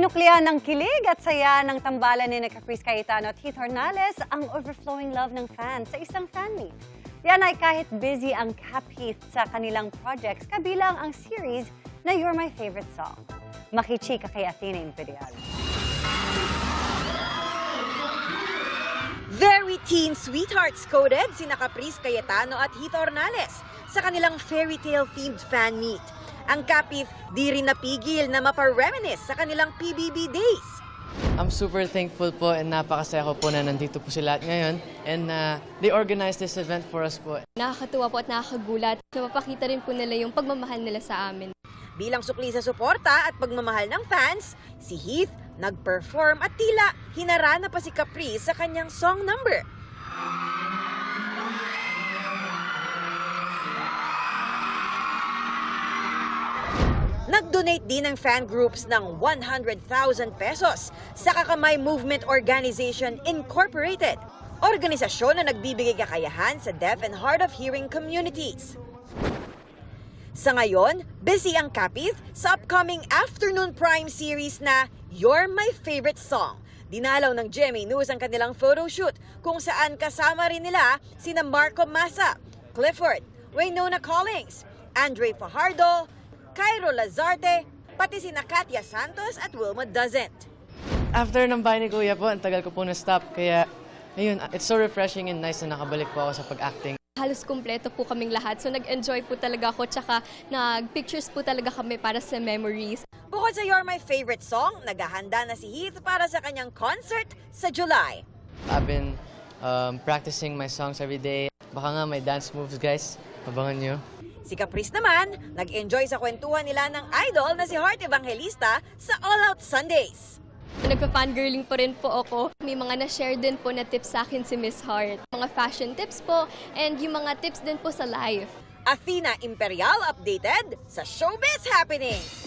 Sinuklian ng kilig at saya ng tambalan ni Caprice Cayetano at Heath Hornales ang overflowing love ng fans sa isang fan meet. Yan ay kahit busy ang Cap-Heath sa kanilang projects, kabilang ang series na You're My Favorite Song. Makichika kay Athena Imperial. Very teen sweethearts coded sina Caprice Cayetano at Heath Hornales sa kanilang fairy tale themed fan meet. Ang Cap-Heath di rin napigil na mapareminisce sa kanilang PBB days. I'm super thankful po and napakasaya ko po na nandito po sila ngayon and they organized this event for us po. Nakakatuwa po at nakakagulat. Napapakita rin po nila yung pagmamahal nila sa amin. Bilang sukli sa suporta at pagmamahal ng fans, si Heath nag-perform at tila hinarana pa si Caprice sa kanyang song number. Nag-donate din ng fan groups ng 100,000 pesos sa Kakamay Movement Organization Incorporated, organisasyon na nagbibigay kakayahan sa deaf and hard of hearing communities. Sa ngayon, busy ang Cap-Heath sa upcoming afternoon prime series na You're My Favorite Song. Dinalaw ng GMA News ang kanilang photoshoot kung saan kasama rin nila sina Marco Massa, Clifford, Waynona Collins, Andre Fajardo, Cairo Lazarte, pati sina Katia Santos at Wilma Doesn't. After ng bahay ni Kuya po, ang tagal ko po na-stop. Kaya, ayun, it's so refreshing and nice na nakabalik po ako sa pag-acting. Halos kumpleto po kaming lahat. So nag-enjoy po talaga ako, tsaka nag-pictures po talaga kami para sa memories. Bukod sa You're My Favorite Song, naghahanda na si Heath para sa kanyang concert sa July. I've been practicing my songs every day. Baka nga may dance moves, guys. Abangan nyo. Si Caprice naman, nag-enjoy sa kwentuhan nila ng idol na si Heart Evangelista sa All Out Sundays. Nagpa-fangirling po rin po ako. May mga na-share din po na tips sa akin si Miss Heart. Mga fashion tips po and yung mga tips din po sa life. Athena Imperial updated sa Showbiz Happenings.